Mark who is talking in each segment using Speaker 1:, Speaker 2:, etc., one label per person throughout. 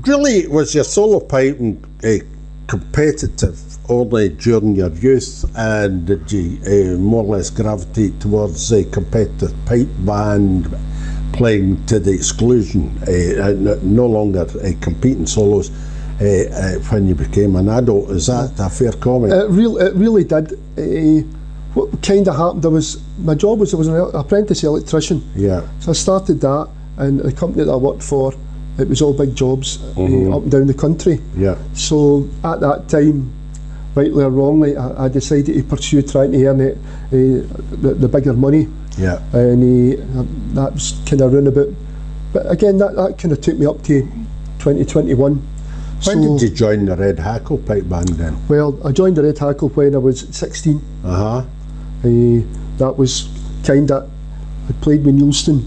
Speaker 1: really, was your solo piping competitive only during your youth, and did you more or less gravitate towards competitive pipe band playing to the exclusion, no longer competing solos when you became an adult? Is that a fair comment?
Speaker 2: It really did. What kind of happened, my job was I was an apprentice electrician.
Speaker 1: Yeah.
Speaker 2: So I started that, and the company that I worked for, it was all big jobs up and down the country.
Speaker 1: Yeah.
Speaker 2: So at that time, rightly or wrongly, I decided to pursue trying to earn the bigger money.
Speaker 1: Yeah.
Speaker 2: And that was kind of roundabout. But again, that kind of took me up to 2021.
Speaker 1: When did you join the Red Hackle pipe band then?
Speaker 2: Well, I joined the Red Hackle when I was 16. That was kind of, I played with Neilston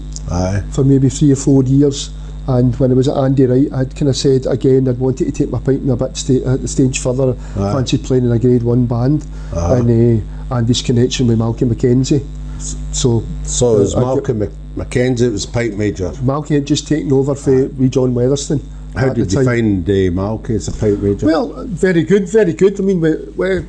Speaker 2: for maybe 3 or 4 years, and when I was at Andy Wright, I'd kind of said again I'd wanted to take my piping a bit the stage further. Fancied playing in a Grade 1 band, and Andy's connection with Malcolm Mackenzie. So
Speaker 1: it was Malcolm Mackenzie, it was pipe major.
Speaker 2: Malcolm had just taken over for John Weatherston.
Speaker 1: How did you find Malcolm as a pipe major?
Speaker 2: Well, very good, very good. I mean,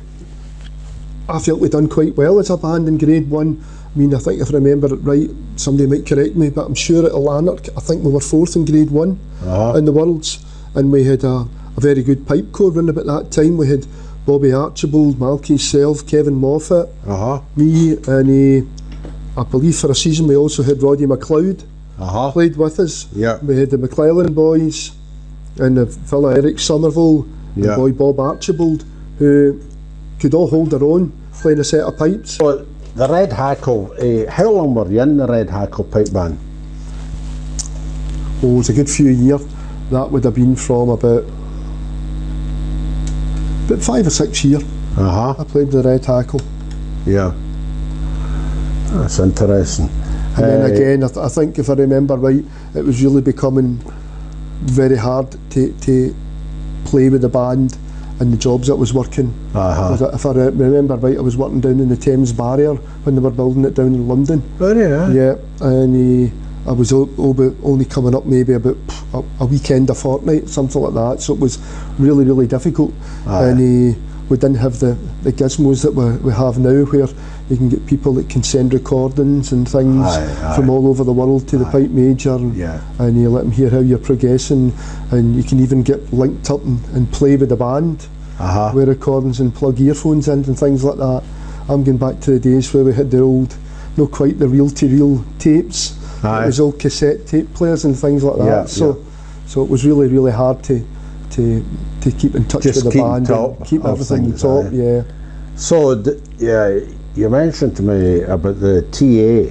Speaker 2: I felt we'd done quite well as a band in Grade 1. I mean, I think if I remember it right, somebody might correct me, but I'm sure at Lanark, I think we were 4th in Grade 1 in the Worlds, and we had a very good pipe corps around about that time. We had Bobby Archibald, Malky's self, Kevin Moffat, me, and I believe for a season we also had Roddy McLeod played with us.
Speaker 1: Yeah.
Speaker 2: We had the McClellan boys, and the fella Eric Somerville, and the boy Bob Archibald, who could all hold their own playing a set of pipes.
Speaker 1: So the Red Hackle, how long were you in the Red Hackle pipe band?
Speaker 2: Oh, it was a good few years. That would have been from about 5 or 6 years. I played with the Red Hackle.
Speaker 1: Yeah. That's interesting.
Speaker 2: And then again, I think if I remember right, it was really becoming very hard to play with the band and the jobs that was working. If I remember right, I was working down in the Thames Barrier when they were building it down in London.
Speaker 1: Oh yeah.
Speaker 2: Yeah, and I was only coming up maybe about a weekend, a fortnight, something like that. So it was really, really difficult. And we didn't have the gizmos that we have now, where you can get people that can send recordings and things from all over the world to the pipe major, and you let them hear how you're progressing, and you can even get linked up and play with the band with recordings and plug earphones in and things like that. I'm going back to the days where we had the old, not quite the reel-to-reel tapes, it was all cassette tape players and things like that. So it was really, really hard to keep in touch with the band and keep everything on top.
Speaker 1: So you mentioned to me about the TA.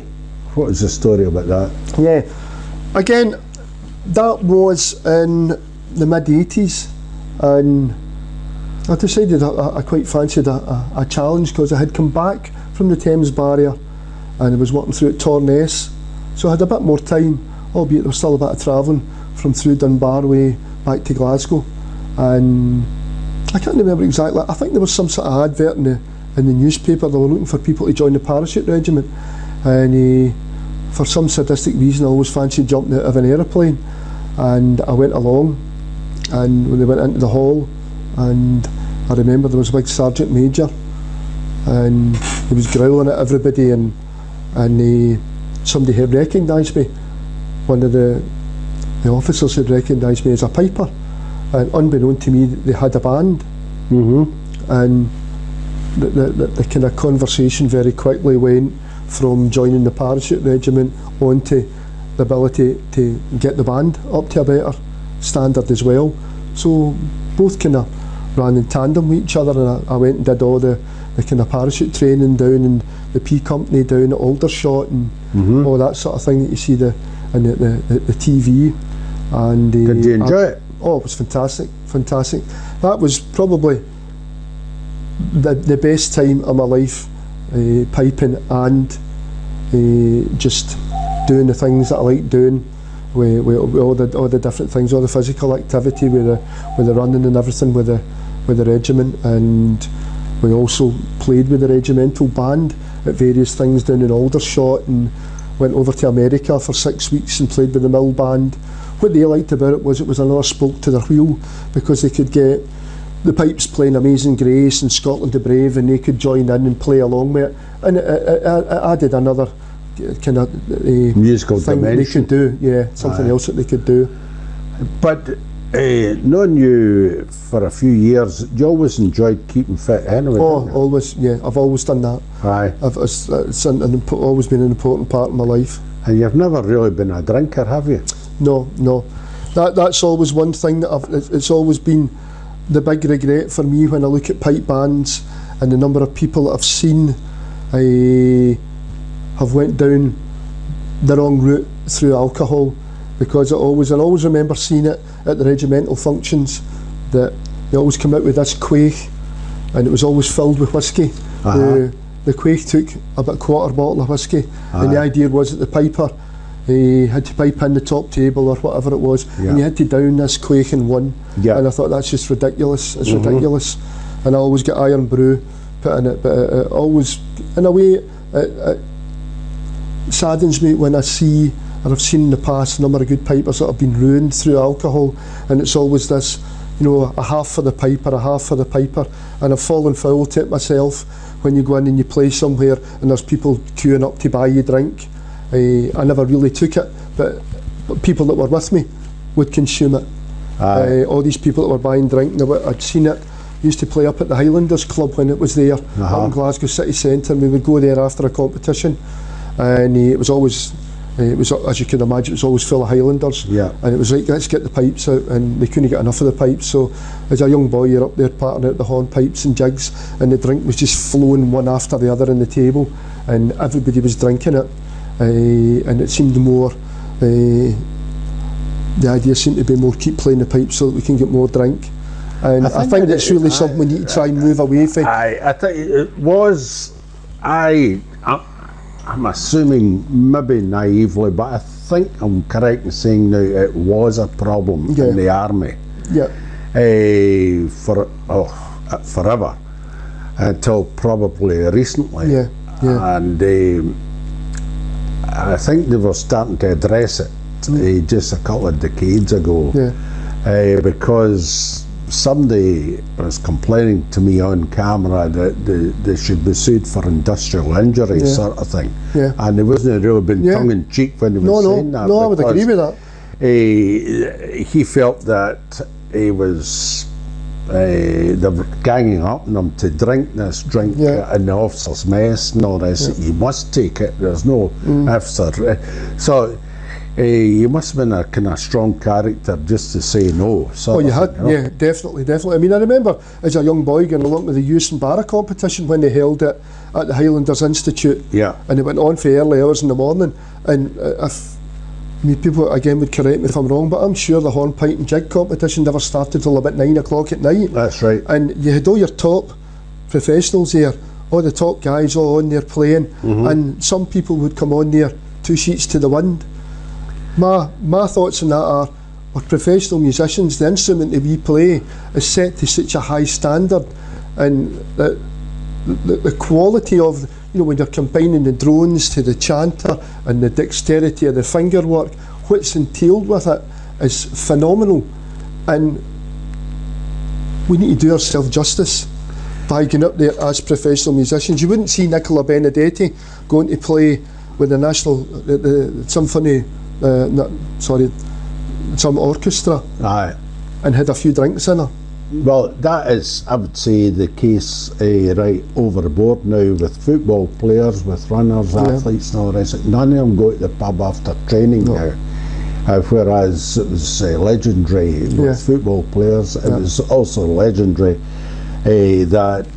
Speaker 1: What was the story about that?
Speaker 2: Yeah, again, that was in the mid-80s, and I decided I quite fancied a challenge, because I had come back from the Thames Barrier and I was working through at Torness, so I had a bit more time, albeit there was still a bit of travelling from through Dunbar way back to Glasgow. And I can't remember exactly, I think there was some sort of advert in the newspaper. They were looking for people to join the parachute regiment, and for some sadistic reason I always fancied jumping out of an aeroplane, and I went along, and when they went into the hall, and I remember there was a big sergeant major, and he was growling at everybody, and somebody had recognised me. One of the officers had recognised me as a piper, and unbeknown to me they had a band. And the kind of conversation very quickly went from joining the parachute regiment onto the ability to get the band up to a better standard as well. So both kind of ran in tandem with each other, and I went and did all the kind of parachute training down in the P Company down at Aldershot, and all that sort of thing that you see in the TV. And
Speaker 1: did you enjoy it?
Speaker 2: Oh, it was fantastic. That was probably the best time of my life, piping and just doing the things that I like doing, with all the different things, all the physical activity, with the running and everything with the regiment. And we also played with the regimental band at various things down in Aldershot, and went over to America for 6 weeks and played with the Mill Band what they liked about it was another spoke to their wheel, because they could get the Pipes playing Amazing Grace and Scotland the Brave, and they could join in and play along with it, and it added another kind of
Speaker 1: musical
Speaker 2: thing that they
Speaker 1: dimension.
Speaker 2: could do, something else that they could do.
Speaker 1: But knowing you for a few years, you always enjoyed keeping fit anyway.
Speaker 2: Oh, always, I've always done that.
Speaker 1: Aye.
Speaker 2: It's always been an important part of my life.
Speaker 1: And you've never really been a drinker, have you?
Speaker 2: No. That's always one thing that it's always been the big regret for me when I look at pipe bands and the number of people that I've seen have went down the wrong route through alcohol, because I always remember seeing it at the regimental functions, that they always come out with this quaich and it was always filled with whiskey. The quaich took about a quarter bottle of whiskey, and the idea was that the piper had to pipe in the top table or whatever it was, and you had to down this quaich in one. And I thought, that's just ridiculous. It's ridiculous. And I always get iron brew put in it, but it always, in a way, it saddens me when I see, or I've seen in the past, a number of good pipers that have been ruined through alcohol, and it's always this, a half for the piper, and I've fallen foul to it myself when you go in and you play somewhere and there's people queuing up to buy you drink. I never really took it, but people that were with me would consume it. All these people that were buying drink, I'd seen it. I used to play up at the Highlanders Club when it was there, up in Glasgow city centre, and we would go there after a competition, and it was, as you can imagine, it was always full of Highlanders, and it was like, let's get the pipes out, and they couldn't get enough of the pipes. So as a young boy, you're up there parting out the hornpipes and jigs, and the drink was just flowing one after the other on the table, and everybody was drinking it. And it seemed more, the idea seemed to be more, keep playing the pipes so that we can get more drink, and I think that's really something we need to try and move away from.
Speaker 1: I think it was, I'm assuming maybe naively, but I think I'm correct in saying now it was a problem in the army forever, until probably recently, and I think they were starting to address it just a couple of decades ago, because somebody was complaining to me on camera that they should be sued for industrial injury sort of thing, and they wasn't really been tongue in cheek when they were saying that.
Speaker 2: No, I would agree with that.
Speaker 1: He felt that he was they were ganging up on him to drink this drink in the officers' mess and all this. You must take it, there's no ifs or so. You must have been a kind of strong character just to say no.
Speaker 2: Oh, you had, definitely. I mean, I remember as a young boy going along to the Youth and Barra competition when they held it at the Highlanders Institute, and it went on for early hours in the morning, and people again would correct me if I'm wrong, but I'm sure the hornpipe and jig competition never started till about 9 o'clock at night.
Speaker 1: That's right.
Speaker 2: And you had all your top professionals there, all the top guys all on there playing, and some people would come on there 2 sheets to the wind. My thoughts on that are, we're professional musicians, the instrument that we play is set to such a high standard, and the quality of, when you're combining the drones to the chanter and the dexterity of the finger work, what's entailed with it is phenomenal, and we need to do ourselves justice by going up there as professional musicians. You wouldn't see Nicola Benedetti going to play with the national, the symphony, some orchestra, and had a few drinks in her.
Speaker 1: Well, that is, I would say, the case right overboard now with football players, with runners, athletes and all the rest. None of them go to the pub after training now. Whereas it was legendary with football players. It was also legendary that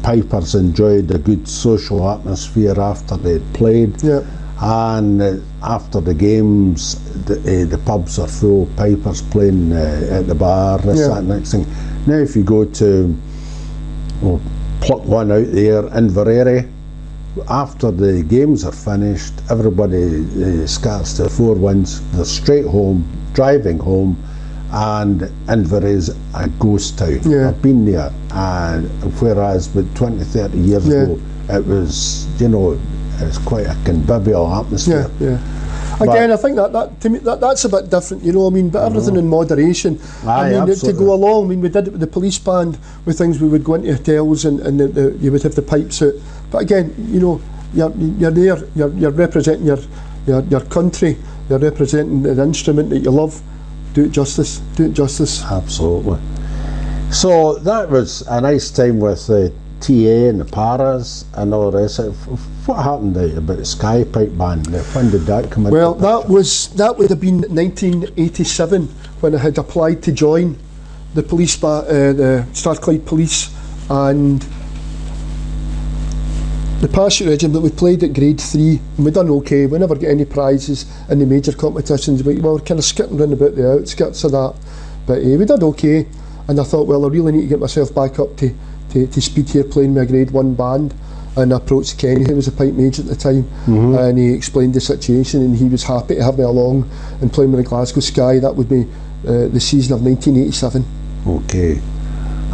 Speaker 1: pipers enjoyed a good social atmosphere after they'd played. And after the games, the pubs are full, pipers playing at the bar, that next thing. Now if you go to, pluck one out there, Inverary, after the games are finished, everybody scatters to 4 winds, they're straight home, driving home, and Inverary's a ghost town. I've been there, and whereas with 20-30 years ago, it was, it's quite a convivial atmosphere.
Speaker 2: Again, I think that to me that's a bit different, you know. I mean, but everything in moderation.
Speaker 1: Aye,
Speaker 2: I mean, to
Speaker 1: absolutely.
Speaker 2: go along. I mean, we did it with the police band with things. We would go into hotels and you would have the pipes out. But again, you know, you're there. You're representing your country. You're representing the instrument that you love. Do it justice. Do it justice.
Speaker 1: Absolutely. So that was a nice time with the TA and the Paras and all the rest. What happened about the Sky Pipe Band? When did that come in?
Speaker 2: Well, that would have been 1987 when I had applied to join the the Strathclyde Police and the Parachute Regiment. We played at grade 3 and we done okay. We never get any prizes in the major competitions, but we were kind of skirting round about the outskirts of that. But we did okay, and I thought, well, I really need to get myself back up to speed here, playing my grade 1 band. And I approached Kenny, who was a pipe major at the time, and he explained the situation, and he was happy to have me along and playing with the Glasgow Sky. That would be the season of 1987.
Speaker 1: Okay.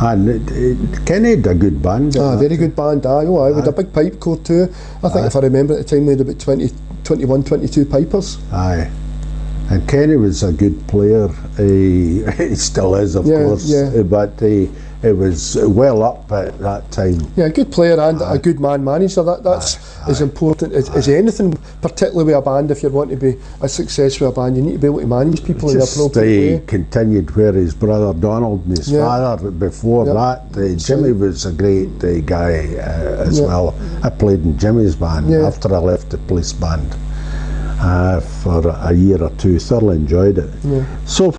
Speaker 1: And Kenny had a good band.
Speaker 2: Very good band. We had a big pipe corps too. I think if I remember at the time we had about 21, 22 pipers.
Speaker 1: Aye. And Kenny was a good player. He still is, of course.
Speaker 2: Yeah.
Speaker 1: But it was well up at that time.
Speaker 2: Yeah, a good player and a good man manager. That's as important as anything, particularly with a band. If you want to be a success with a band, you need to be able to manage people in the appropriate way.
Speaker 1: Continued where his brother Donald and his father before that. Jimmy was a great guy as well. I played in Jimmy's band after I left the police band for a year or two. Thoroughly enjoyed it. So